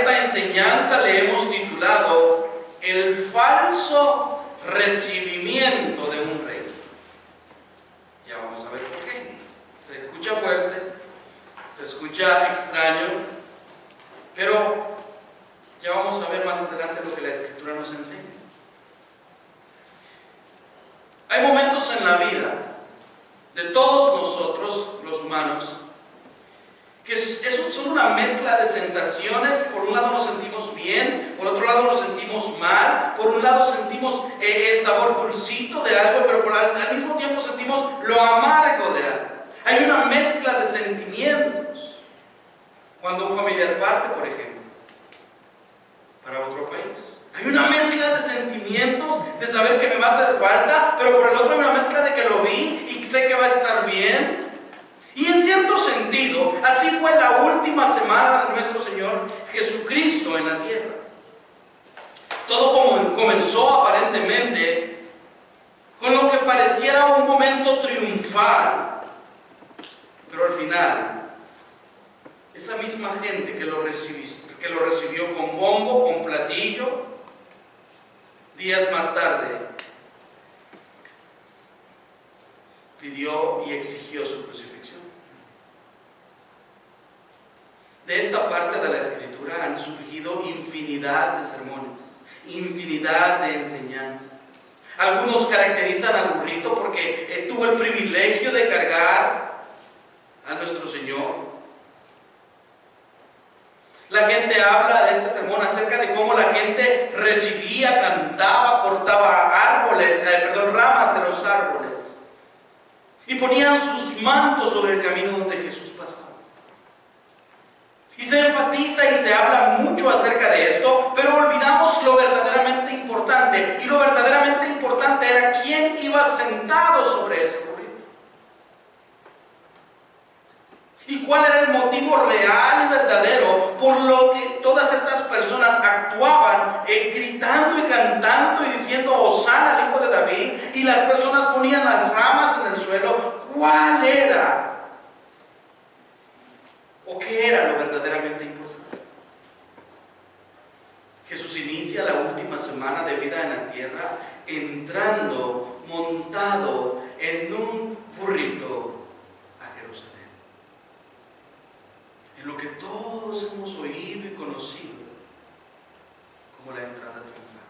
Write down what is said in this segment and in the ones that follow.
esta enseñanza le hemos titulado El falso recibimiento de un rey. Ya vamos a ver por qué. Se escucha fuerte, se escucha extraño, pero ya vamos a ver más adelante lo que la Escritura nos enseña. Hay momentos en la vida de todos nosotros, los humanos, que son una mezcla de sensaciones. Por un lado nos sentimos bien, por otro lado nos sentimos mal, por un lado sentimos el sabor dulcito de algo, pero al mismo tiempo sentimos lo amargo de algo. Hay una mezcla de sentimientos cuando un familiar parte, por ejemplo, para otro país. Hay una mezcla de sentimientos de saber que me va a hacer falta, pero por el otro hay una mezcla de que lo vi y sé que va a estar bien. Y en cierto sentido, así fue la última semana de nuestro Señor Jesucristo en la tierra. Todo comenzó aparentemente con lo que pareciera un momento triunfal, pero al final, esa misma gente que lo recibió con bombo, con platillo, días más tarde, pidió y exigió su crucifixión. De esta parte de la Escritura han surgido infinidad de sermones, infinidad de enseñanzas. Algunos caracterizan al burrito porque tuvo el privilegio de cargar a nuestro Señor. La gente habla de este sermón acerca de cómo la gente recibía, cantaba, cortaba ramas de los árboles y ponían sus mantos sobre el camino donde Jesús pasaba. Y se enfatiza y se habla mucho acerca de esto, pero olvidamos lo verdaderamente importante. Y lo verdaderamente importante era quién iba sentado sobre ese burrito. Y cuál era el motivo real y verdadero por lo que todas estas personas actuaban gritando y cantando y diciendo Hosana al Hijo de David, y las personas ponían las ramas en el suelo. ¿Cuál era? ¿O qué era lo verdaderamente importante? Jesús inicia la última semana de vida en la tierra entrando montado en un burrito a Jerusalén. En lo que todos hemos oído y conocido como la entrada triunfal.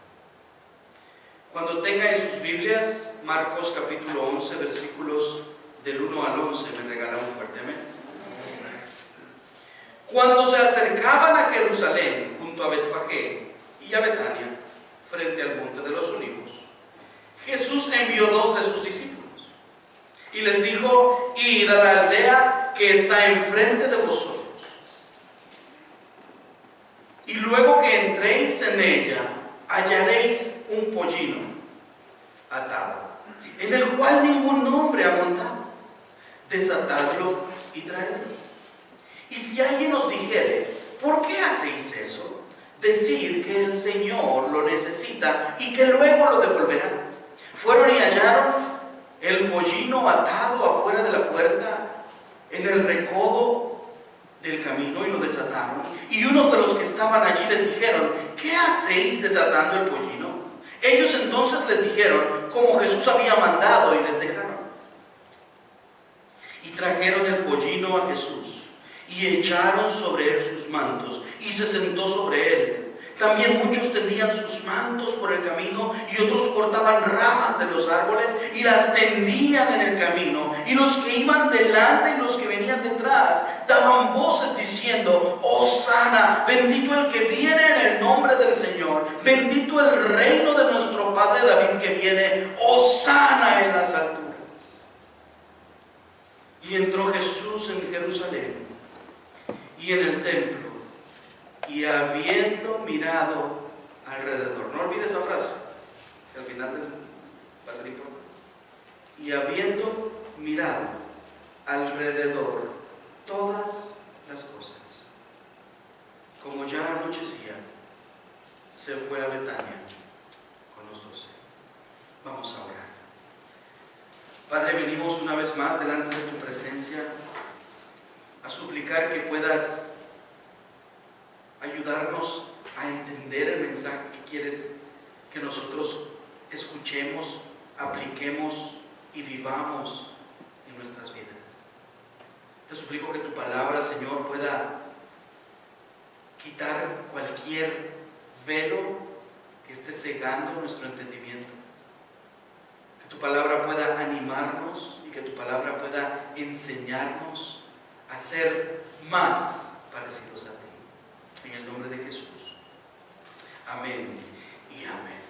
Cuando tengan sus Biblias, Marcos capítulo 11, versículos del 1 al 11, me regalan un fuerte amén. Cuando se acercaban a Jerusalén, junto a Betfagé y a Betania, frente al monte de los Olivos, Jesús envió 2 de sus discípulos y les dijo: id a la aldea que está enfrente de vosotros, y luego que entréis en ella, hallaréis un pollino atado, en el cual ningún hombre ha montado. Desatadlo y traedlo. Y si alguien os dijere: ¿por qué hacéis eso?, decid que el Señor lo necesita y que luego lo devolverá. Fueron y hallaron el pollino atado afuera de la puerta, en el recodo del camino, y lo desataron. Y unos de los que estaban allí les dijeron: ¿qué hacéis desatando el pollino? Ellos entonces les dijeron como Jesús había mandado, y les dejaron. Y trajeron el pollino a Jesús, y echaron sobre él sus mantos, y se sentó sobre él. También muchos tendían sus mantos por el camino, y otros cortaban ramas de los árboles y las tendían en el camino. Y los que iban delante y los que venían detrás daban voces diciendo: Hosana, bendito el que viene en el nombre del Señor, bendito el reino de nuestro padre David que viene, Hosana en las alturas. Y entró Jesús en Jerusalén y en el templo, y habiendo mirado alrededor, no olvides esa frase, que al final va a ser importante, y habiendo mirado alrededor todas las cosas, como ya anochecía, se fue a Betania con los 12. Vamos a orar. Padre, venimos una vez más delante de tu presencia a suplicar que puedas ayudarnos a entender el mensaje que quieres que nosotros escuchemos, apliquemos y vivamos en nuestras vidas. Te suplico que tu palabra, Señor, pueda quitar cualquier velo que esté cegando nuestro entendimiento. Que tu palabra pueda animarnos y que tu palabra pueda enseñarnos a ser más parecidos a ti. En el nombre de Jesús. Amén y amén.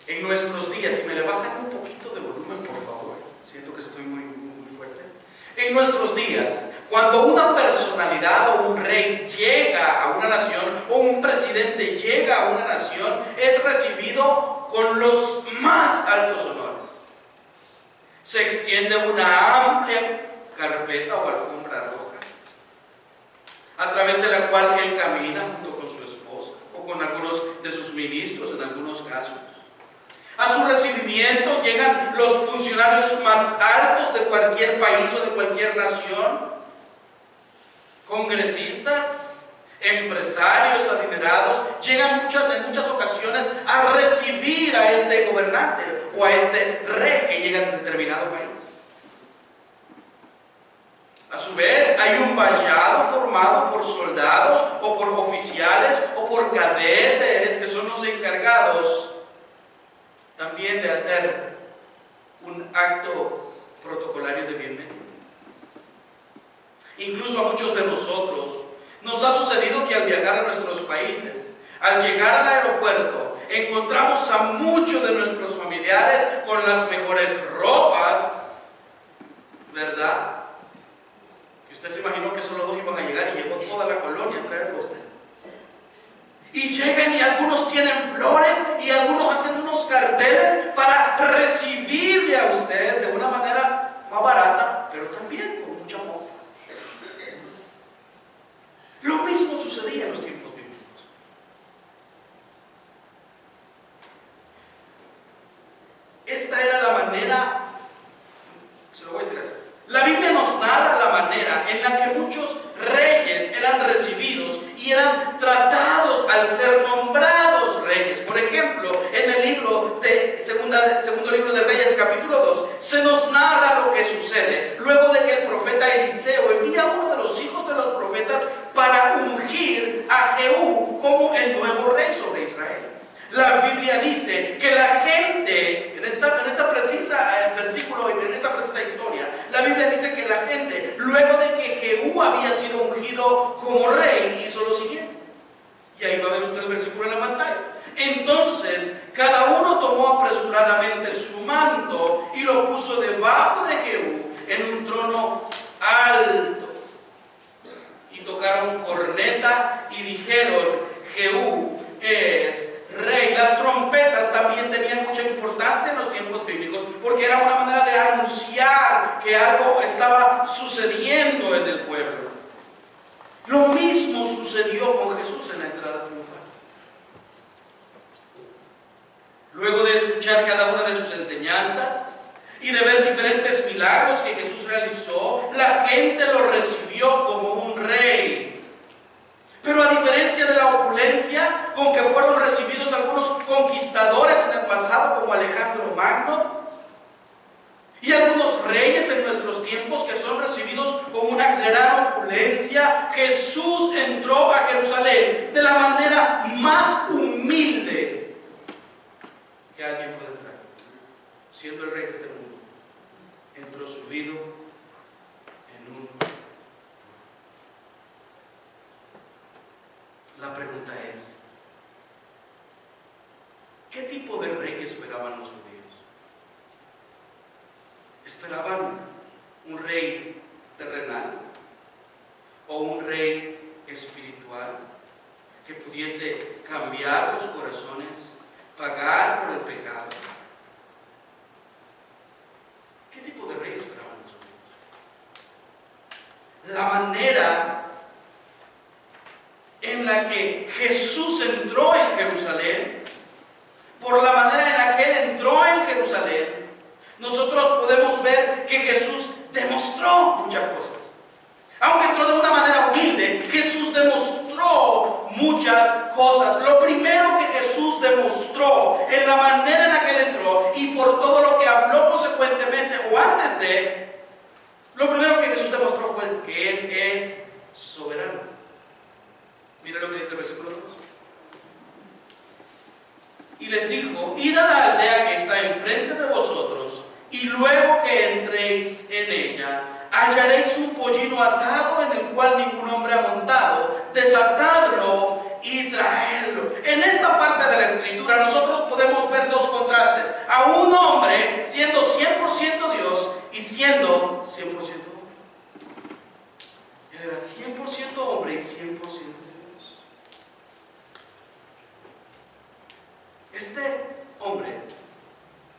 En nuestros días, si me le bajan un poquito de volumen, por favor. Siento que estoy muy fuerte. En nuestros días, cuando una personalidad o un rey llega a una nación, o un presidente llega a una nación, es recibido con los más altos honores. Se extiende una amplia carpeta o alfombra roja, a través de la cual él camina junto con su esposa, o con algunos de sus ministros en algunos casos. A su recibimiento llegan los funcionarios más altos de cualquier país o de cualquier nación, congresistas, empresarios adinerados, llegan en muchas ocasiones a recibir a este gobernante o a este rey que llega de determinado país. A su vez, hay un vallado formado por soldados o por oficiales o por cadetes que son los encargados también de hacer un acto protocolario de bienvenida. Incluso a muchos de nosotros nos ha sucedido que al viajar a nuestros países, al llegar al aeropuerto, encontramos a muchos de nuestros familiares con las mejores ropas, ¿verdad? Que usted se imaginó que solo dos iban a llegar y llegó toda la colonia a traerlo a usted. Y llegan y algunos tienen flores y algunos hacen unos carteles para recibirle a usted de una manera más barata, pero también con mucha moda. Lo mismo sucedía en los tiempos bíblicos. Esta era la manera, se lo voy a decir así. La Biblia nos narra la manera en la que muchos reyes eran recibidos y eran tratados al ser nombrados reyes. Por ejemplo, en el libro de segundo libro de Reyes, capítulo 2, se nos narra lo que sucede luego de que el profeta Eliseo envía a uno de los hijos de los profetas para ungir a Jehú como el nuevo rey sobre Israel. La Biblia dice que la gente, en esta precisa versículo y en esta precisa historia, la Biblia dice que la gente, luego de que Jehú había sido ungido como rey, hizo lo siguiente. Y ahí va a ver usted el versículo en la pantalla. Entonces, cada uno tomó apresuradamente su manto y lo puso debajo de Jehú en un trono alto. Y tocaron corneta y dijeron: Jehú es rey. Las trompetas también tenían mucha importancia en los tiempos bíblicos porque era una manera de anunciar que algo estaba sucediendo en el pueblo. Lo mismo sucedió con Jesús en la entrada triunfal. Luego de escuchar cada una de sus enseñanzas y de ver diferentes milagros que Jesús realizó, la gente lo recibió como un rey. Pero a diferencia de la opulencia con que fueron recibidos algunos conquistadores en el pasado, como Alejandro Magno, y algunos reyes en nuestros tiempos que son recibidos con una gran opulencia, Jesús entró a Jerusalén de la manera más humilde que alguien puede entrar. Siendo el rey de este mundo, entró subido en un... La pregunta es, ¿qué tipo de rey esperaban los judíos? ¿Esperaban un rey terrenal o un rey espiritual que pudiese cambiar los corazones, pagar por el pecado? ¿Qué tipo de rey esperaban los judíos? La manera en la que Jesús entró en Jerusalén, por la manera en la que Él entró en Jerusalén, nosotros podemos ver que Jesús demostró muchas cosas. Aunque entró de una manera humilde, Jesús demostró por todo lo que habló consecuentemente o antes de, lo primero que Jesús demostró fue que Él es soberano. Mira lo que dice el versículo 2. Y les dijo: id a la aldea que está enfrente de vosotros, y luego que entréis en ella, hallaréis un pollino atado en el cual ningún hombre ha montado. Desatadlo y traedlo. En esta parte de la escritura nosotros podemos ver dos contrastes: a un hombre siendo 100% Dios y siendo 100% hombre. Él era 100% hombre y 100% Dios. Este hombre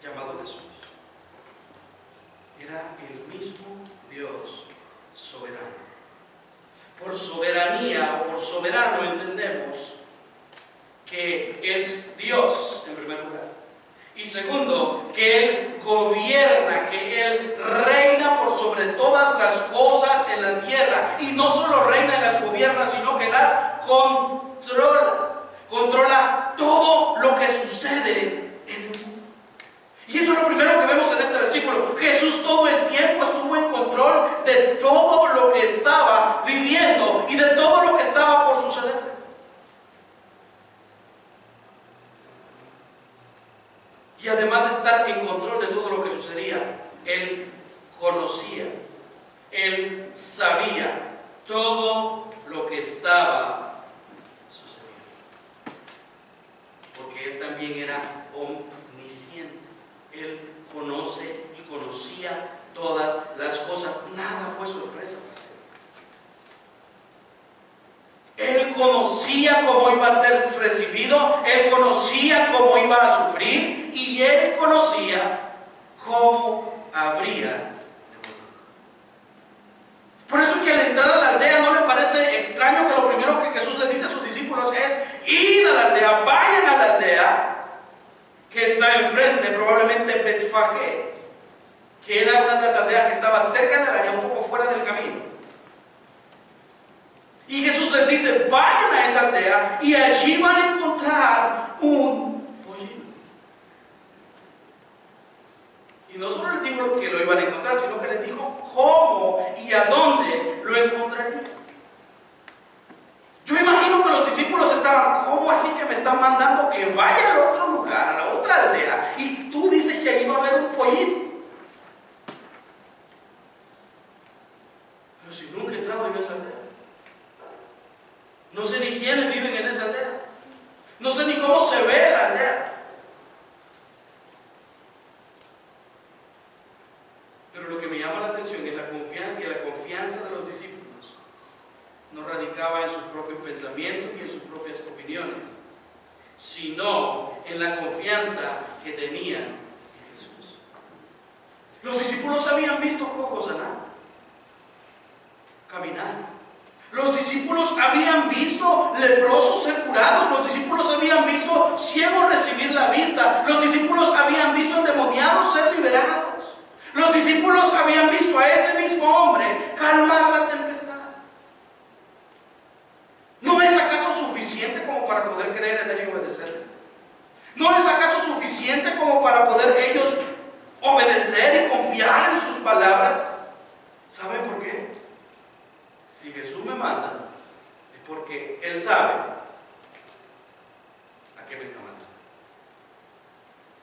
llamado Jesús era el mismo Dios soberano. Por soberanía o por soberano entendemos que es Dios en primer lugar. Y segundo, que Él gobierna, que Él reina por sobre todas las cosas en la tierra. Y no solo reina y las gobierna, sino que las controla. Controla todo lo que sucede en el mundo. Y eso es lo primero que vemos en este versículo. Jesús todo el tiempo estuvo en control de todo lo que estaba viviendo y de todo lo que estaba por suceder. Y además de estar en control de todo lo que sucedía, Él conocía, Él sabía todo lo que estaba sucediendo. Porque Él también era omnisciente. Él conoce y conocía todas las cosas. Nada fue sorpresa para Él. Él conocía cómo iba a ser recibido, Él conocía cómo iba a sufrir y Él conocía cómo habría de morir. Por eso que al entrar a la aldea no le parece extraño que lo primero que Jesús le dice a sus discípulos es: id a la aldea, vayan a la aldea que está enfrente, probablemente Betfagé, que era una de las aldeas que estaba cerca de la área, un poco fuera del camino. Y Jesús les dice: vayan a esa aldea y allí van a encontrar un pollino. Y no solo les dijo que lo iban a encontrar, sino que les dijo cómo y a dónde lo encontrarían. Yo imagino que los discípulos estaban: ¿cómo así que me están mandando que vaya al otro lugar, a la otra aldea? Y tú dices que ahí va a haber un pollino. Pero si nunca he entrado en esa aldea. No sé ni quiénes viven en esa aldea. No sé ni cómo se ve la aldea. Pero lo que me llama la atención es que la confianza de los discípulos no radicaba en sus propios pensamientos y en sus propias opiniones, sino en la confianza que tenían en Jesús. Los discípulos habían visto cojos sanar, caminar. Los discípulos habían visto leprosos ser curados. Los discípulos habían visto ciegos recibir la vista. Los discípulos habían visto endemoniados ser liberados. Los discípulos habían visto a ese mismo hombre calmar la tempestad. ¿No es acaso suficiente como para poder creer en Él y obedecerle? ¿No es acaso suficiente como para poder ellos obedecer y confiar en sus palabras? ¿Saben por qué? Si Jesús me manda, es porque Él sabe a qué me está mandando.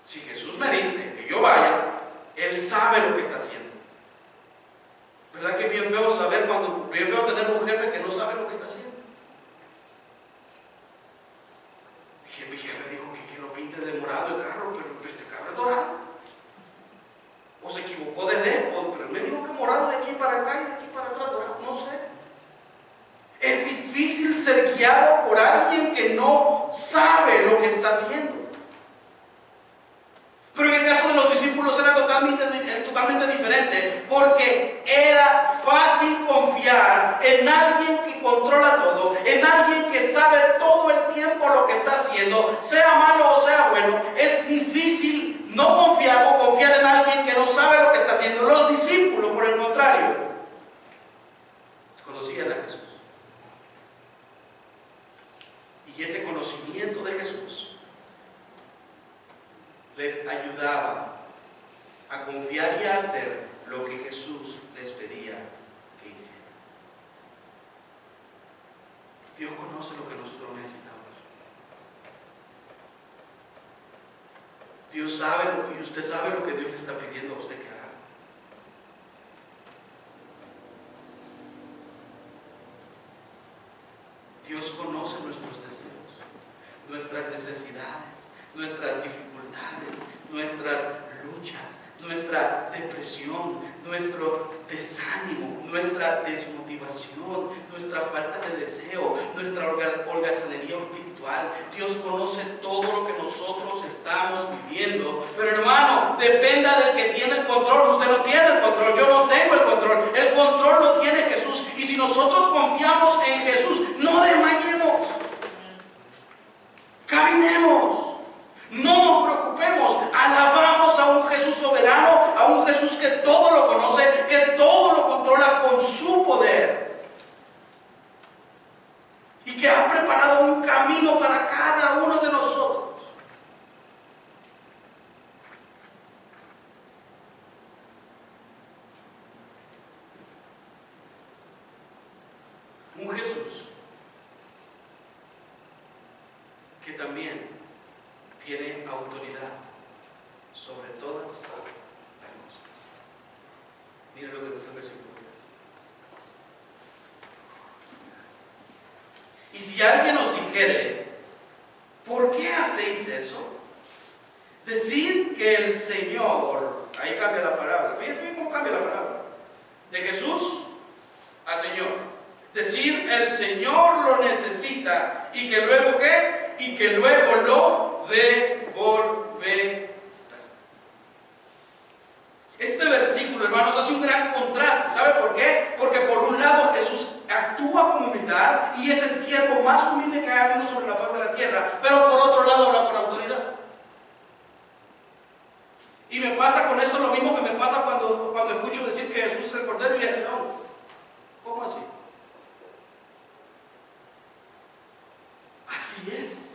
Si Jesús me dice que yo vaya, Él sabe lo que está haciendo. ¿Verdad que es bien feo bien feo tener un jefe que no sabe lo que está haciendo? Mi jefe dijo que lo pinte de morado el carro, pero este carro es dorado. O se equivocó de dedo, pero él me dijo que morado de aquí para acá y de aquí para atrás dorado, no sé. Es difícil ser guiado por alguien que no sabe lo que está haciendo. Pero en el caso de los discípulos era totalmente diferente, porque era fácil confiar en alguien que controla todo, en alguien que sabe todo el tiempo lo que está haciendo, sea malo o sea bueno. Es difícil no confiar o confiar en alguien que no sabe lo que está haciendo. Los discípulos, por el contrario, conocían a Jesús. Y ese conocimiento de Jesús les ayudaba conoce lo que nosotros necesitamos. Dios sabe y usted sabe lo que Dios le está pidiendo a usted que haga. Dios conoce nuestros deseos, nuestras necesidades, nuestras dificultades, nuestras luchas, nuestra depresión, nuestro desánimo, nuestra desmotivación, nuestra falta de deseo, nuestra holgazanería espiritual. Dios conoce todo lo que nosotros estamos viviendo. Pero hermano, dependa del que tiene el control. Usted no tiene el control, yo no tengo el control. El control lo tiene Jesús. Y si nosotros confiamos en Jesús, no desmayemos. Caminemos. No nos preocupemos, alabamos a un Jesús soberano, a un Jesús que todo lo conoce, que todo lo controla con su poder. Y que ha preparado un camino para cada uno de nosotros. Un Jesús que también tiene autoridad sobre todas las cosas. Mire lo que dice el versículo 3. Y si alguien os dijere, ¿por qué hacéis eso? Decid que el Señor, ahí cambia la palabra, fíjense bien cómo cambia la palabra, de Jesús a Señor. Decid el Señor lo necesita y que luego ¿qué? Y que luego lo devolverá. Este versículo, hermanos, hace un gran contraste. ¿Sabe por qué? Porque por un lado Jesús actúa con humildad y es el siervo más humilde que ha habido sobre la faz de la tierra, pero por otro lado habla con autoridad. Y me pasa con esto lo mismo que me pasa cuando escucho decir que Jesús es el Cordero y el León. ¿Cómo así? Así es.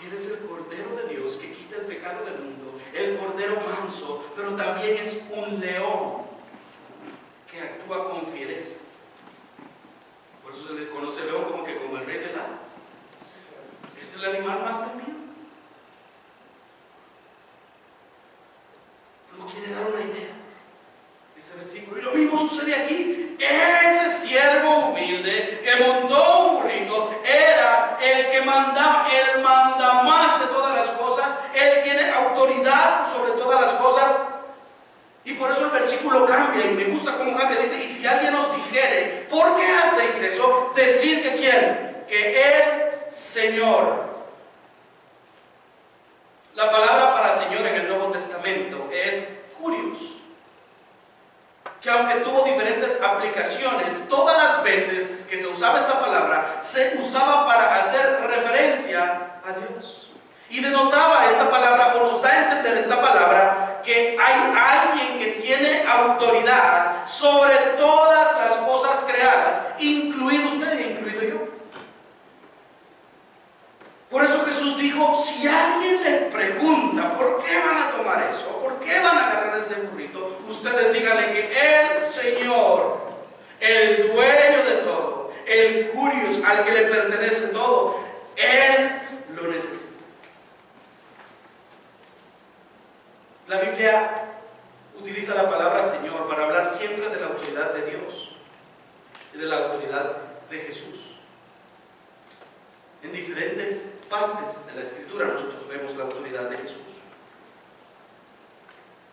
Él es el Cordero de Dios que quita el pecado del mundo, el Cordero manso, pero también es un león que actúa con fiereza. Por eso se le conoce león como el rey del lago. Es el animal más temido. ¿No quiere dar una idea? Ese versículo. Y lo mismo sucede aquí. Ese siervo humilde que montó un burrito era el que manda más de todas las cosas. Él tiene autoridad sobre todas las cosas. Y por eso el versículo cambia, y me gusta cómo cambia. Dice, y si alguien os dijere, ¿por qué hacéis eso? Decid que ¿quién? Que el Señor. La palabra para Señor en el Nuevo Testamento es Curios, que aunque tuvo diferentes aplicaciones, todas las veces que se usaba esta palabra, se usaba para hacer referencia a Dios. Y denotaba esta palabra, o nos da a entender esta palabra, que hay alguien que tiene autoridad sobre todas las cosas creadas, incluido usted y incluido yo. Por eso Jesús dijo, si alguien le pregunta, ¿por qué van a tomar eso? ¿Por qué van a agarrar ese burrito? Ustedes díganle que el Señor, el dueño de todo, el Curios, al que le pertenece todo, Él lo necesita. La Biblia utiliza la palabra Señor para hablar siempre de la autoridad de Dios y de la autoridad de Jesús. En diferentes partes de la Escritura nosotros vemos la autoridad de Jesús.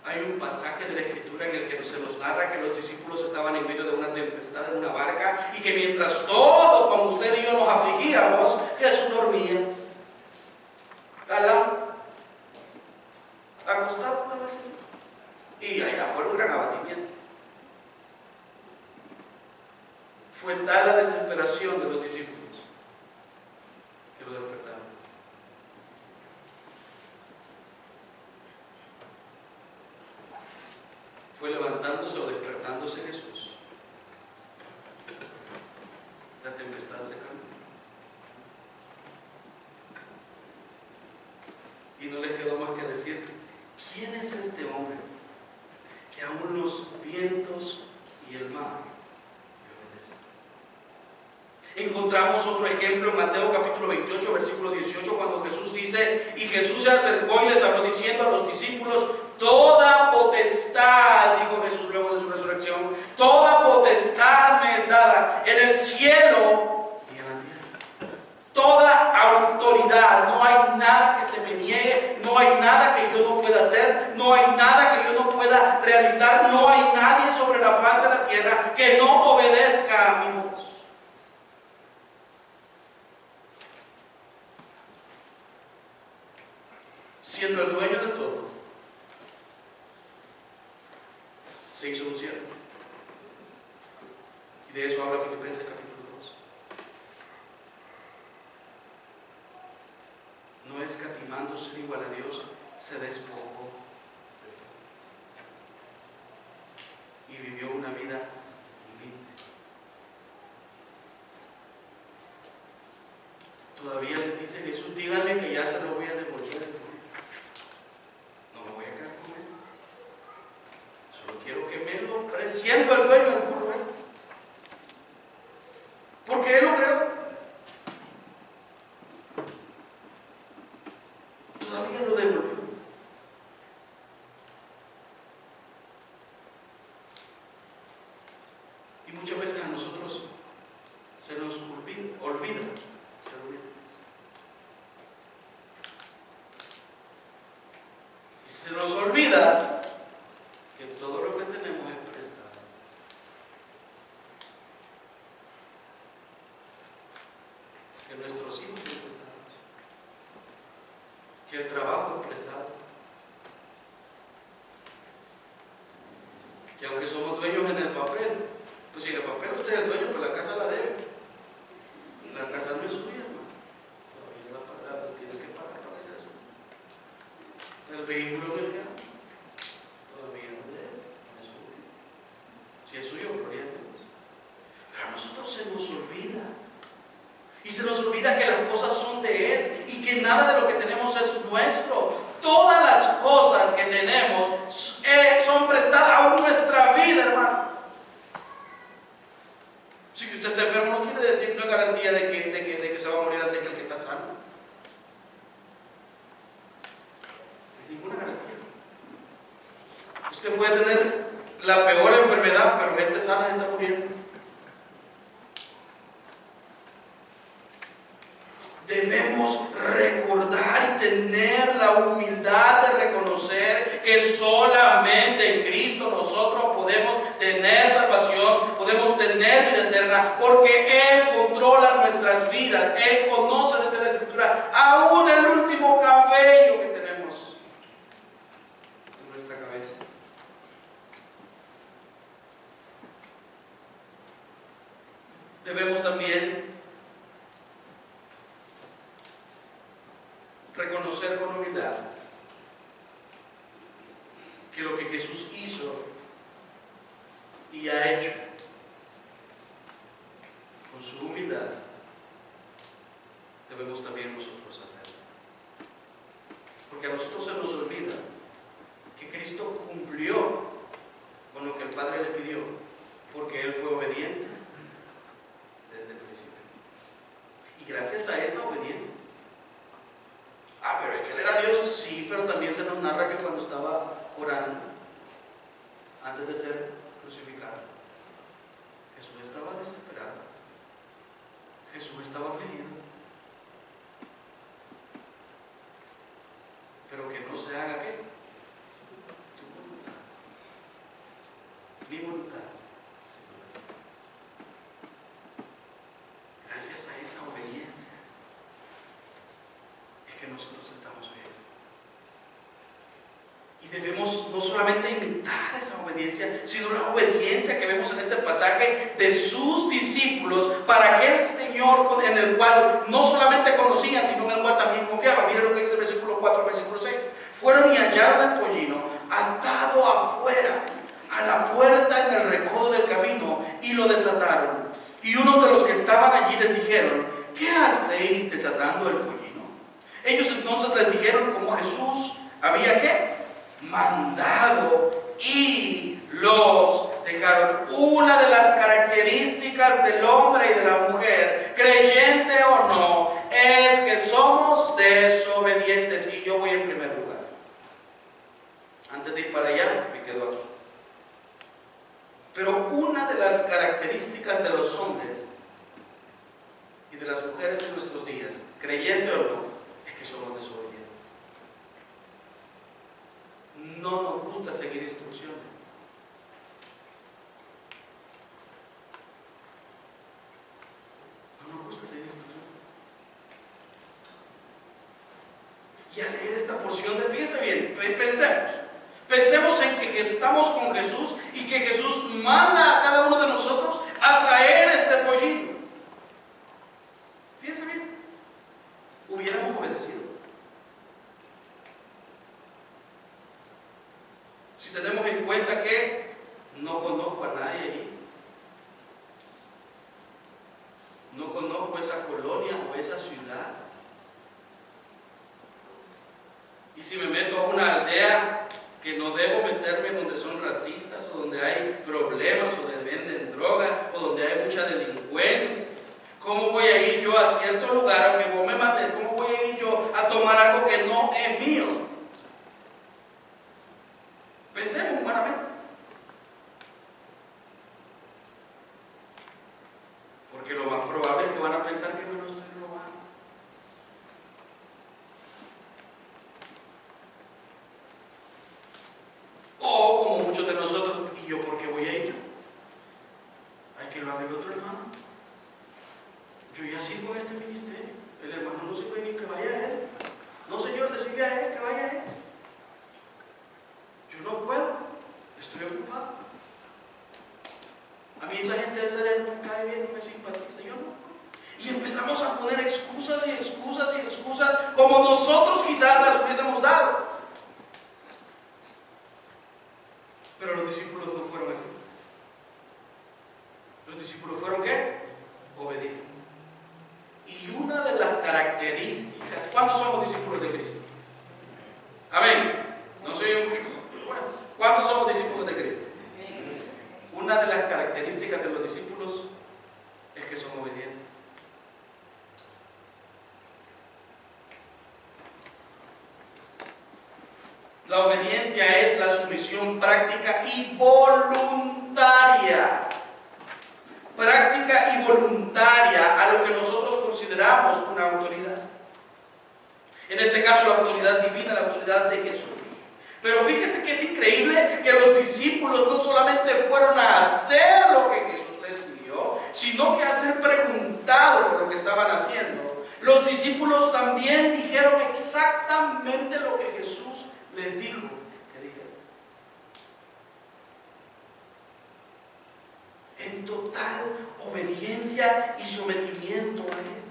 Hay un pasaje de la Escritura en el que se nos narra que los discípulos estaban en medio de una tempestad en una barca y que mientras todos, como usted y yo, nos afligíamos, Jesús dormía. Acostado estaba así. Y allá fue un gran abatimiento. Fue tal la desesperación de los discípulos que lo despertaron. Fue levantándose o despertándose Jesús. La tempestad se calmó. Y no les quedó más que decir, ¿quién es este hombre que aún los vientos y el mar le obedecen? En Encontramos otro ejemplo en Mateo capítulo 28, versículo 18, cuando Jesús dice: y Jesús se acercó y les habló diciendo a los discípulos: toda potestad, dijo Jesús luego de su resurrección, toda potestad me es dada en el cielo y en la tierra. Toda autoridad, no hay nada que se me niegue, no hay nada que yo no pueda hacer, no hay nada que yo no pueda realizar, no hay nadie sobre la faz de la tierra que no obedezca a mi voz. Siendo el dueño de todo, se hizo un siervo. Y de eso habla Filipenses capítulo 2. No escatimando ser igual a Dios, se despojó de todo y vivió una vida humilde. Todavía le dice Jesús: díganle que ya se lo voy a devolver. Quiero que me lo siendo el dueño del burro, porque él lo creó. Todavía lo devolvió. Y muchas veces a nosotros se nos olvida. Y se nos olvida que todo lo que tenemos es prestado. Que nuestros hijos son prestados. Que el trabajo es prestado. Que aunque somos dueños en el papel, pues si en el papel usted es el dueño, pues la casa la debe. La casa no es suya, hermano. Todavía la tiene que pagar para hacer eso. El vehículo es legal. Si es suyo, gloria a Dios. Pero a nosotros se nos olvida. Y se nos olvida que las cosas son de Él y que nada de lo que tenemos es nuestro. Todas las cosas que tenemos son prestadas, aún nuestra vida, hermano. Si usted está enfermo, no quiere decir, no es garantía de que se va a morir antes que el que está sano. No hay ninguna garantía. Usted puede tener la peor enfermedad, pero gente sana está muriendo. Debemos recordar y tener la humildad de reconocer que solamente en Cristo nosotros podemos tener salvación, podemos tener vida eterna, porque Él controla nuestras vidas. Él conoce desde la Escritura aún el último cabello que tenemos en nuestra cabeza. Debemos también reconocer con humildad que lo que Jesús hizo y ha hecho con su humildad, debemos también nosotros hacerlo. Porque a nosotros se nos olvida que Cristo cumplió con lo que el Padre le pidió, porque Él fue obediente desde el principio. Y gracias a esa obediencia. Pero es que Él era Dios, sí, pero también se nos narra que cuando estaba orando, antes de ser crucificado, Jesús estaba desesperado. Jesús estaba afligido. Pero que no se haga ¿qué? Tu voluntad. Mi voluntad. Gracias a esa obediencia es que nosotros estamos bien. Y debemos no solamente imitar esa obediencia, sino la obediencia que vemos en este pasaje de sus discípulos para aquel Señor en el cual no solamente conocían, sino en el cual también confiaban. Miren lo que dice el versículo 4 al versículo 6. Fueron y hallaron el pollino atado afuera, a la puerta en el recodo del camino, y lo desataron. Y unos de los que estaban allí les dijeron: ¿qué hacéis desatando el pollino? Ellos entonces les dijeron como Jesús había ¿qué? Mandado, y los dejaron. Una de las características del hombre y de la mujer que creyente o no, es que somos desobedientes. Y yo voy en primer lugar. Antes de ir para allá, me quedo aquí. Pero una de las características de los hombres y de las mujeres en nuestros días, creyente o no, es que somos desobedientes. No nos gusta seguir instrucciones. No nos gusta seguir instrucciones. Y al leer esta porción, fíjense bien, pensemos en que estamos con Jesús y que Jesús manda a cada uno de nosotros a traer este pollito. Fíjense bien, hubiéramos obedecido. Si tenemos en cuenta que no conozco a nadie allí, no conozco esa colonia o esa ciudad, y si me meto a una aldea que no debo meterme donde son racistas o donde hay problemas o donde venden droga o donde hay mucha delincuencia, ¿cómo voy a ir yo a cierto lugar aunque vos me mates? ¿Cómo voy a ir yo a tomar algo que no es mío? Pensemos humanamente. Porque lo más probable es que van a pensar que me lo estoy robando. O como muchos de nosotros, ¿y yo por qué voy a ir? Hay que lo haga el otro hermano. Yo ya sirvo en este ministerio. El hermano no sirve ni que vaya a él. No, Señor, decirle a él que vaya a él. Yo no puedo, estoy ocupado. A mí esa gente de esa área no me cae bien, no me simpatiza, yo no. Y empezamos a poner excusas y excusas y excusas como nosotros quizás las hubiésemos dado. Pero los discípulos no fueron así. Los discípulos fueron ¿qué? Obedientes. Y una de las características, ¿cuántos somos discípulos de Cristo? Amén. No se oye mucho. Bueno, ¿cuántos somos discípulos de Cristo? Una de las características de los discípulos es que son obedientes. La obediencia es la sumisión práctica y voluntaria. Práctica y voluntaria a lo que nosotros consideramos una autoridad. En este caso, la autoridad divina, la autoridad de Jesús. Pero fíjese que es increíble que los discípulos no solamente fueron a hacer lo que Jesús les pidió, sino que a ser preguntados por lo que estaban haciendo. Los discípulos también dijeron exactamente lo que Jesús les dijo que dijeran. En total obediencia y sometimiento a Él.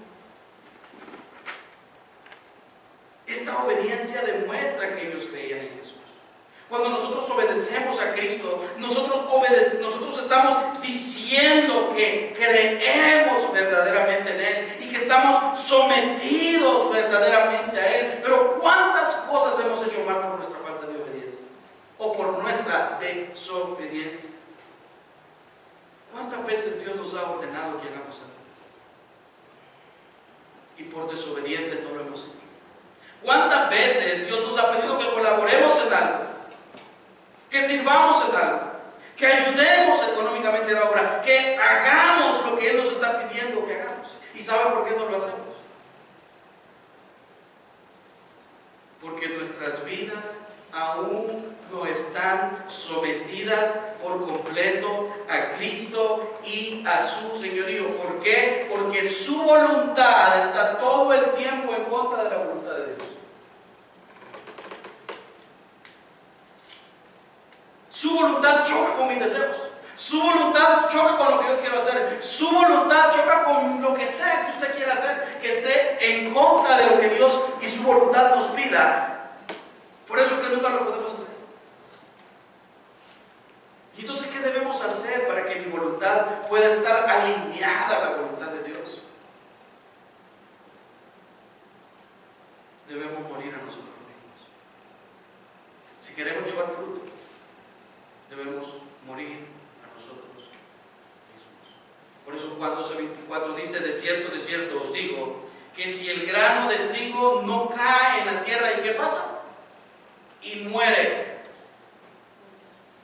Esta obediencia demuestra que ellos creían en Jesús. Cuando nosotros obedecemos a Cristo, nosotros estamos diciendo que creemos verdaderamente en Él y que estamos sometidos verdaderamente a Él. Pero ¿cuántas cosas hemos hecho mal por nuestra falta de obediencia? O por nuestra desobediencia. ¿Cuántas veces Dios nos ha ordenado que hagamos algo? Y por desobedientes no lo hemos hecho. ¿Cuántas veces Dios nos ha pedido que colaboremos en algo? Que sirvamos en algo, que ayudemos económicamente en la obra, que hagamos lo que Él nos está pidiendo que hagamos. ¿Y sabe por qué no lo hacemos? Porque nuestras vidas aún no están sometidas por completo a Cristo y a su señorío. ¿Por qué? Porque su voluntad está todo el tiempo en contra de la voluntad de Dios. Su voluntad choca con mis deseos. Su voluntad choca con lo que yo quiero hacer. Su voluntad choca con lo que sea que usted quiera hacer, que esté en contra de lo que Dios y su voluntad nos pida. Por eso es que nunca lo podemos hacer. Y entonces, ¿qué debemos hacer para que mi voluntad pueda estar alineada a la voluntad de Dios? Debemos morir a nosotros mismos. Si queremos llevar fruto, debemos morir a nosotros mismos. Por eso Juan 12:24 dice: de cierto os digo, que si el grano de trigo no cae en la tierra, ¿y qué pasa? Y muere,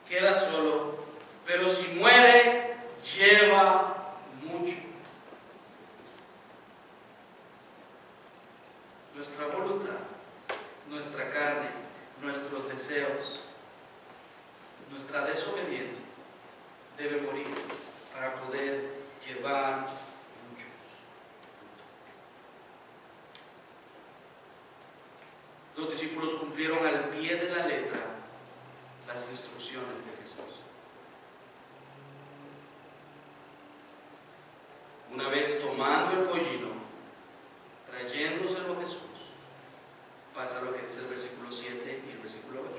queda solo, pero si muere, lleva mucho. Nuestra voluntad, nuestra carne, nuestros deseos, nuestra desobediencia debe morir para poder llevar mucho. Los discípulos cumplieron al pie de la letra las instrucciones de Jesús. Una vez tomando el pollino, trayéndoselo a Jesús, pasa lo que dice el versículo 7 y el versículo 8.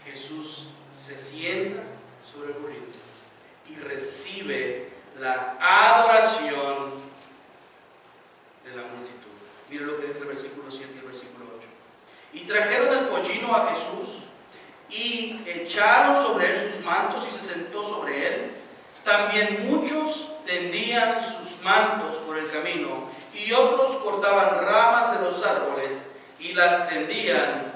Jesús se sienta sobre el burrito y recibe la adoración de la multitud. Mire lo que dice el versículo 7 y el versículo 8. Y trajeron el pollino a Jesús y echaron sobre él sus mantos y se sentó sobre él. También muchos tendían sus mantos por el camino y otros cortaban ramas de los árboles y las tendían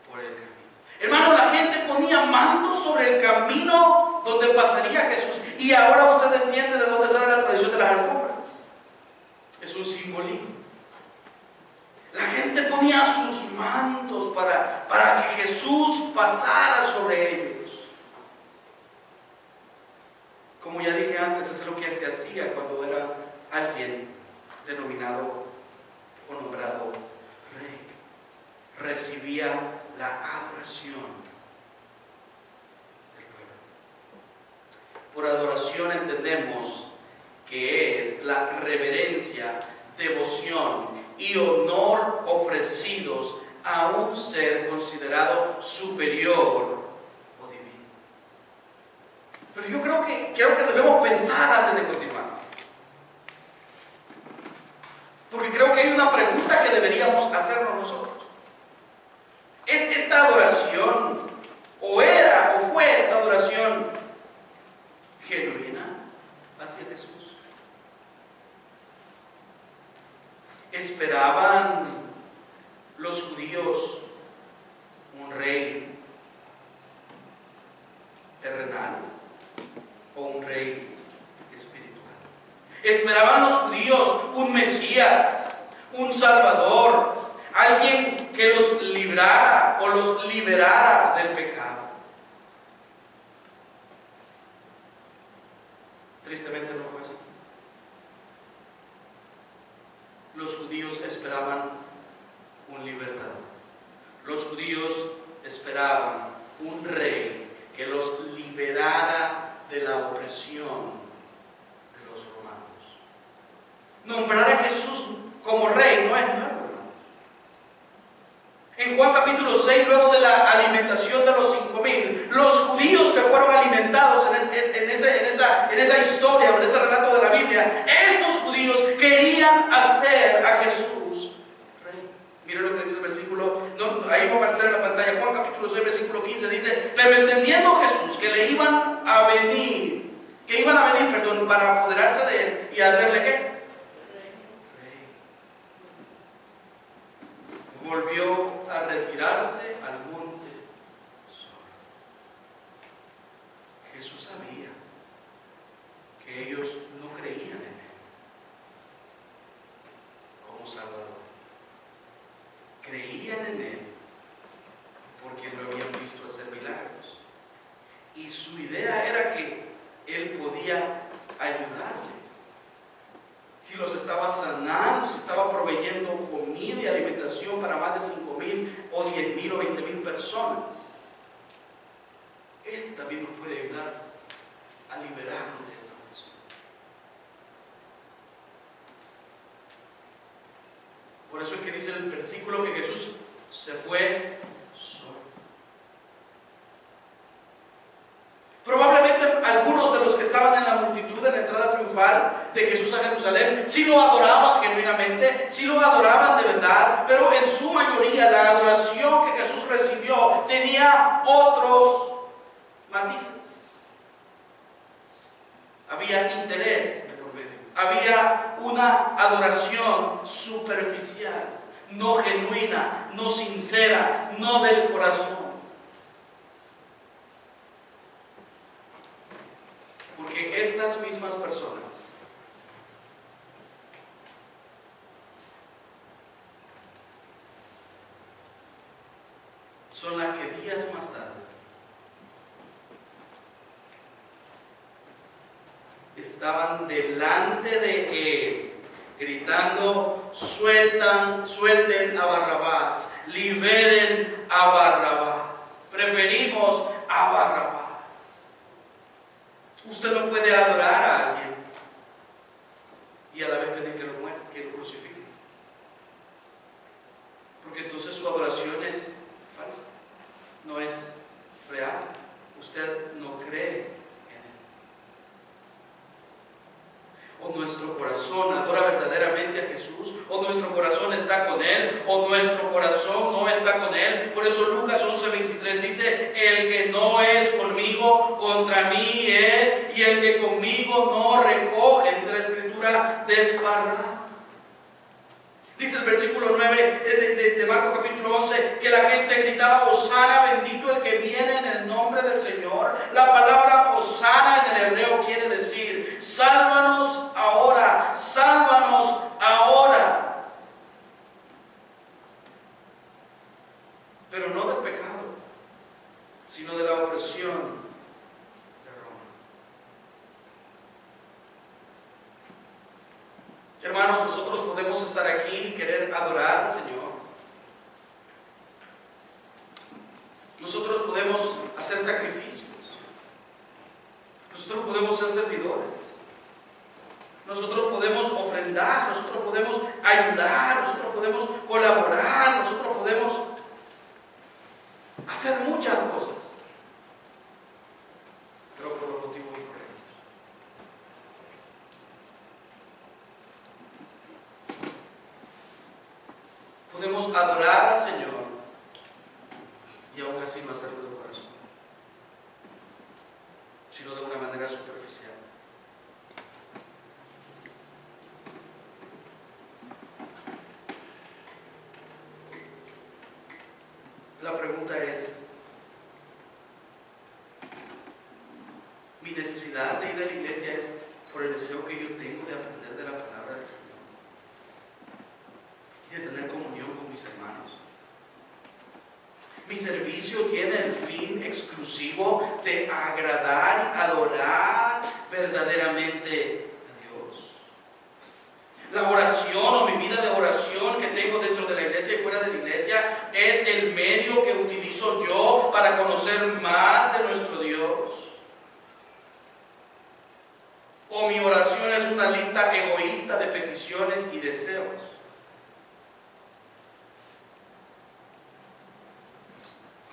por el camino. Hermano, la gente ponía mantos sobre el camino donde pasaría Jesús. Y ahora usted entiende de dónde sale la tradición de las alfombras. Es un simbolismo. La gente ponía sus mantos para que Jesús pasara sobre ellos. Como ya dije antes, eso es lo que se hacía cuando era alguien denominado o nombrado rey. Recibía la adoración del pueblo. Por adoración entendemos que es la reverencia, devoción y honor ofrecidos a un ser considerado superior o divino. Pero yo creo que debemos pensar antes de continuar, porque creo que hay una pregunta que deberíamos hacernos nosotros. ¿Es esta adoración, o era, o fue esta adoración genuina hacia Jesús? ¿Esperaban los judíos un rey terrenal o un rey espiritual? ¿Esperaban los judíos un Mesías, un Salvador, alguien que los librara o los liberara del pecado? Tristemente no fue así. Los judíos esperaban un libertador. Los judíos esperaban un rey que los liberara de la opresión de los romanos. Nombrar a Jesús como rey no es nuevo. En Juan capítulo 6, luego de la alimentación de los 5,000, los judíos que fueron alimentados en esa historia, o en ese relato de la Biblia, estos judíos querían hacer a Jesús rey. Miren lo que dice el versículo, ahí va a aparecer en la pantalla, Juan capítulo 6, versículo 15, dice: pero entendiendo Jesús que iban a venir, para apoderarse de él y hacerle ¿qué? Volvió a retirarse al monte solo. Jesús sabía que ellos no creían en él como Salvador. Creían en él porque lo habían visto hacer milagros. Y su idea era que él podía ayudarles. Si los estaba sanando, si estaba proveyendo comida y alimentación para más de 5,000 o 10,000 o 20,000 personas, Él también nos puede ayudar a liberarnos de esta opresión. Por eso es que dice el versículo que Jesús se fue solo. Probablemente algunos de los que estaban en la multitud en la entrada triunfal de Jesús a Jerusalén sí lo adoraban genuinamente, sí lo adoraban de verdad, pero en su mayoría la adoración que Jesús recibió tenía otros matices. Había interés de por medio. Había una adoración superficial, no genuina, no sincera, no del corazón. Porque estas mismas personas son las que días más tarde estaban delante de él, gritando: suelten a Barrabás, liberen a Barrabás, preferimos a Barrabás. Usted no puede adorar a alguien y a la vez pedir que lo crucifiquen, porque entonces su adoración es falsa, no es real. Usted no cree. O nuestro corazón adora verdaderamente a Jesús, o nuestro corazón está con Él, o nuestro corazón no está con Él. Por eso Lucas 11:23 dice: el que no es conmigo, contra mí es, y el que conmigo no recoge, dice la Escritura, desparrama. Dice el versículo 9 de Marcos capítulo 11, que la gente gritaba: Hosana, bendito el que viene en el nombre del Señor. La palabra Hosana en el hebreo quiere decir: sálvanos ahora, sálvanos ahora. Pero no del pecado, sino de la opresión. Hermanos, nosotros podemos estar aquí y querer adorar al Señor. Nosotros podemos hacer sacrificios. Nosotros podemos ser servidores. Nosotros podemos ofrendar. Nosotros podemos ayudar. Nosotros podemos colaborar. Nosotros podemos hacer muchas cosas. Pero por los motivos incorrectos. Podemos adorar al Señor y aún así no hacerlo de corazón, sino de una manera superficial. La pregunta es: ¿mi necesidad de ir a la iglesia es por el deseo que yo tengo de aprender de la palabra del Señor y de tener comunión con mis hermanos? Mi servicio tiene el fin exclusivo de agradar y adorar verdaderamente a Dios. La oración o mi vida de oración que tengo dentro de la iglesia y fuera de la iglesia es el medio que utilizo yo para conocer más de nuestro Dios. O mi oración es una lista egoísta de peticiones y deseos.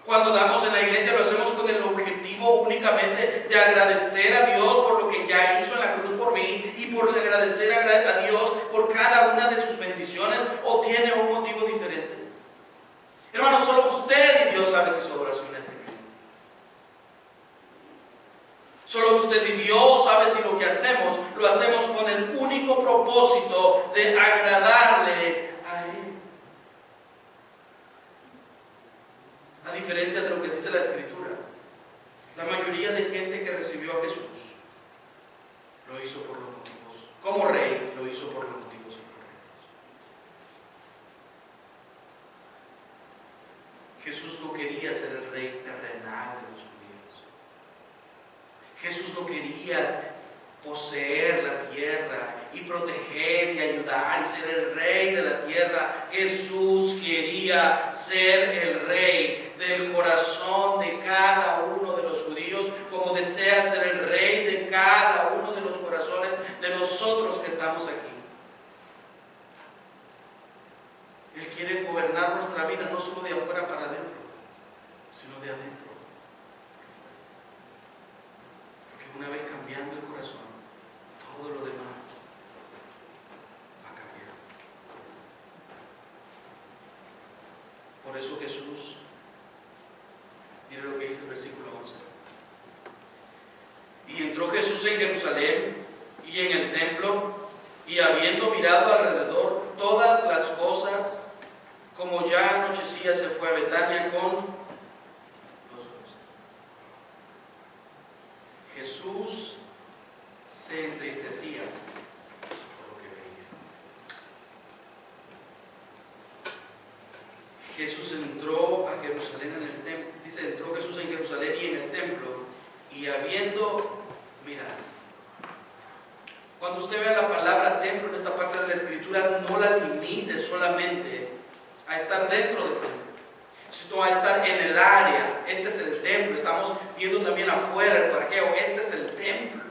Cuando damos en la iglesia lo hacemos con el objetivo únicamente de agradecer a Dios por lo que ya hizo en la cruz por mí y por agradecer a Dios por cada una de sus bendiciones, o tiene un motivo diferente. Hermanos, solo usted y Dios sabe si su oración es genuina. Solo usted y Dios sabe si lo que hacemos lo hacemos con el único propósito de agradarle a Él. A diferencia de lo que dice la Escritura, la mayoría de gente que recibió a Jesús lo hizo por los motivos, como rey, lo hizo por los motivos incorrectos. Jesús no quería ser el rey terrenal de los judíos. Jesús no quería poseer la tierra y proteger y ayudar y ser el rey de la tierra. Jesús quería ser el rey del corazón de cada uno de los judíos, como desea ser el rey de cada uno de los corazones de nosotros que estamos aquí. Él quiere gobernar nuestra vida no solo de afuera para adentro, sino de adentro. Porque una vez cambiando el corazón, todo lo demás va a cambiar. Por eso Jesús, mire lo que dice el versículo 11. Y entró Jesús en Jerusalén y en el templo Y habiendo mirado alrededor todas las cosas, como ya anochecía, se fue a Betania con los 12. Jesús se entristecía por lo que veía. Jesús entró a Jerusalén en el templo, dice, entró Jesús en Jerusalén y en el templo, y habiendo mirado. Cuando usted vea la palabra templo en esta parte de la Escritura, no la limite solamente a estar dentro del templo, sino a estar en el área. Este es el templo. Estamos viendo también afuera el parqueo. Este es el templo.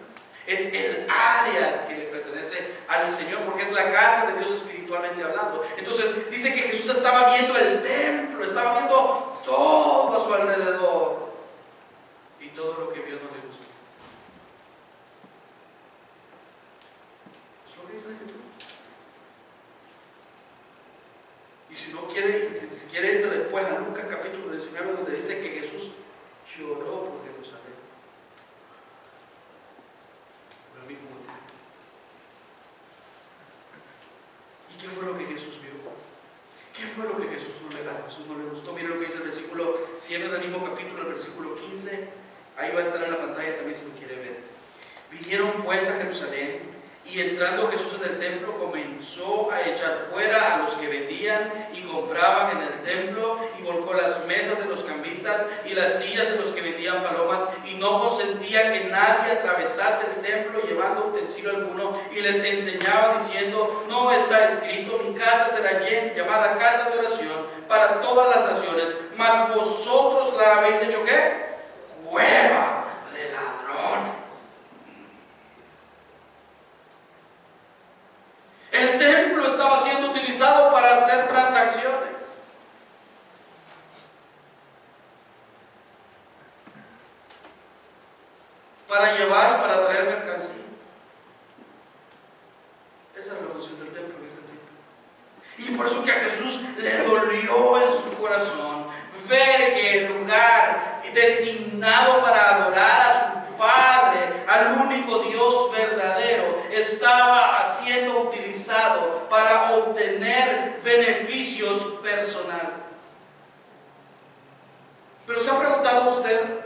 Es el área que le pertenece al Señor, porque es la casa de Dios espiritualmente hablando. Entonces dice que Jesús estaba viendo el templo, estaba viendo todo a su alrededor, y todo lo que vio no le gustó. ¿Es lo que dice la Escritura? Y si no quiere, si quiere irse después a Lucas capítulo 19, donde dice que Jesús lloró por Jerusalén. Por el mismo motivo. ¿Y qué fue lo que Jesús vio? ¿Qué fue lo que Jesús no le gustó? Mire lo que dice el versículo 7 del mismo capítulo, el versículo 15. Ahí va a estar en la pantalla también si lo quiere ver. Vinieron pues a Jerusalén, y entrando Jesús en el templo, comenzó a echar fuera a los que vendían y compraban en el templo, y volcó las mesas de los cambistas y las sillas de los que vendían palomas, y no consentía que nadie atravesase el templo llevando utensilio alguno, y les enseñaba diciendo: no está escrito, mi casa será llamada casa de oración para todas las naciones, mas vosotros la habéis hecho ¿qué? Cueva de ladrones. El templo estaba siendo utilizado para hacer transacciones. Para llevar y para traer mercancía. Esa era la función del templo en este tiempo. Y por eso que a Jesús le dolió en su corazón ver que el lugar designado para adorar a su Padre, al único Dios verdadero, estaba siendo utilizado para obtener beneficios personales. Pero ¿se ha preguntado usted,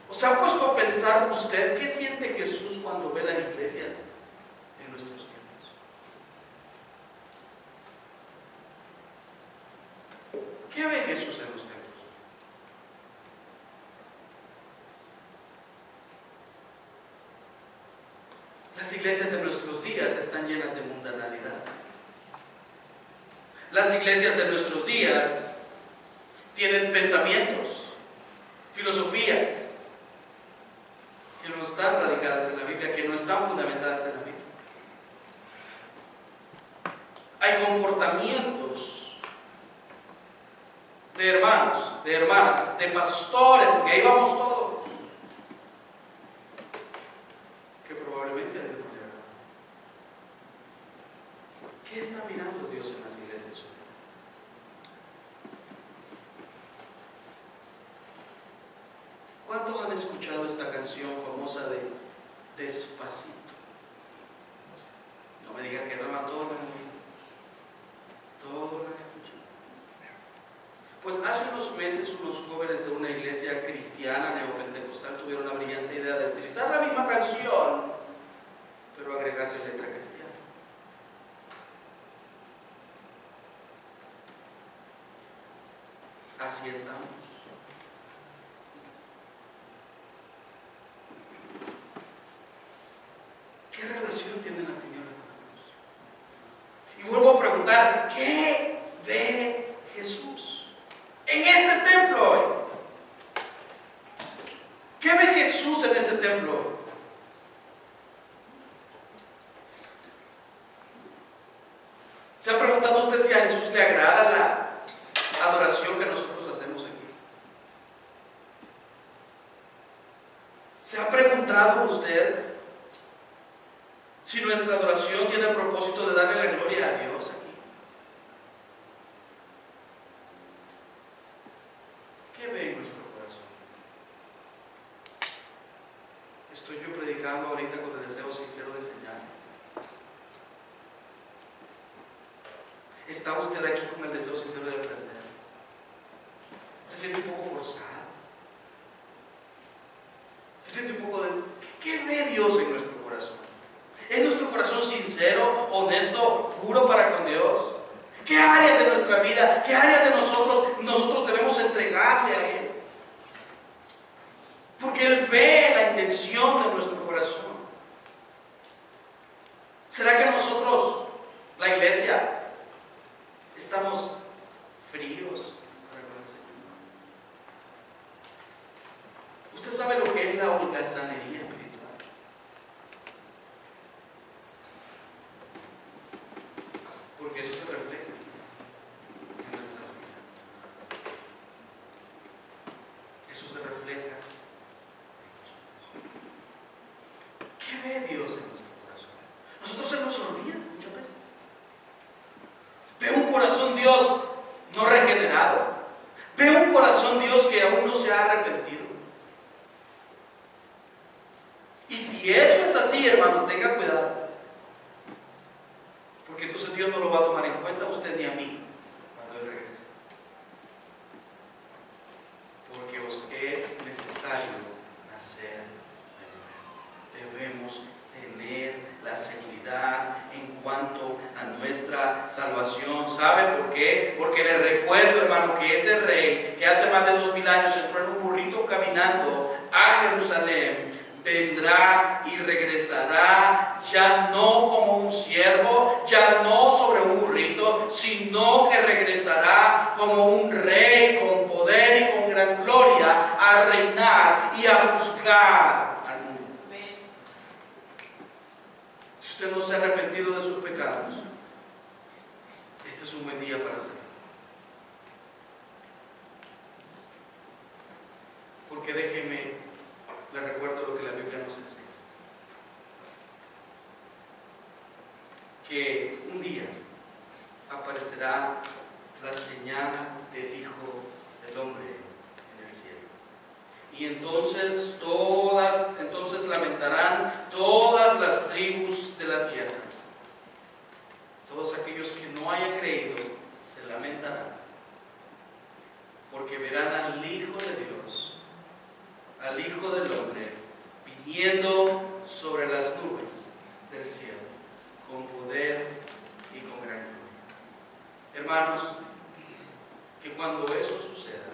o se ha puesto a pensar usted, qué siente Jesús cuando ve las iglesias en nuestros tiempos? ¿Qué ve Jesús en los templos? Las iglesias de nuestros días están llenas de mundanalidad. Las iglesias de nuestros días tienen pensamientos, filosofías que no están radicadas en la Biblia, que no están fundamentadas en la Biblia. Hay comportamientos de hermanos, de hermanas, de pastores, porque ahí vamos todos, que probablemente a Dios no le agrada. ¿Qué está mirando Dios en las iglesias hoy? ¿Cuántos han escuchado esta canción famosa de Despacito? No me digan que no, a todos la han oído. Todos la han escuchado. Pues hace unos meses unos jóvenes de una iglesia cristiana neopentecostal tuvieron la brillante idea de utilizar la misma canción, pero agregarle letra cristiana. Así estamos. ¿Qué relación tienen las tinieblas con Dios? Y vuelvo a preguntar, ¿qué ve Jesús en este templo hoy? ¿Qué ve Jesús en este templo hoy? ¿Se ha preguntado usted si a Jesús le agrada la adoración que nosotros hacemos aquí? ¿Se ha preguntado usted si nuestra adoración tiene el propósito de darle la gloria a Dios aquí? ¿Qué ve en nuestro corazón? Estoy yo predicando ahorita con el deseo sincero de enseñarles. ¿Está usted aquí con el deseo sincero de aprender? ¿Se siente un poco forzado? ¿Se siente un poco de... ¿Qué ve Dios en nuestro corazón? ¿Es nuestro corazón sincero, honesto, puro para con Dios? ¿Qué áreas de nuestra vida, qué áreas de nosotros debemos entregarle a Él? Porque Él ve la intención de nuestro corazón. ¿Será que nosotros, la iglesia, estamos fríos para con el Señor? ¿Usted sabe lo que es la holgazanería espiritual? Porque eso se refleja en nuestras vidas. Eso se refleja en nosotros. ¿Qué ve Dios en nuestro corazón? Nosotros se nos olvida muchas veces. Ve un corazón, Dios, no regenerado. Ve un corazón, Dios, que aún no se ha arrepentido. Y si eso es así, hermano, tenga cuidado. Porque entonces Dios no lo va a tomar en cuenta a usted ni a mí cuando Él regrese. Porque os es necesario nacer de nuevo. Debemos tener la seguridad en cuanto a nuestra salvación. ¿Sabe por qué? Porque les recuerdo, hermano, que ese rey que hace más de 2000 años entró en un burrito caminando a Jerusalén, vendrá y regresará ya no como un siervo, ya no sobre un burrito, sino que regresará como un rey con poder y con gran gloria a reinar y a juzgar al mundo. Si usted no se ha arrepentido de sus pecados, este es un buen día para hacerlo. Porque déjeme, le recuerdo lo que la Biblia nos enseña. Que un día aparecerá la señal del Hijo del Hombre en el cielo. Y entonces lamentarán todas las tribus de la tierra. Todos aquellos que no hayan creído se lamentarán, porque verán al Hijo de Dios, al Hijo del Hombre, viniendo sobre las nubes del cielo, con poder y con gran gloria. Hermanos, que cuando eso suceda,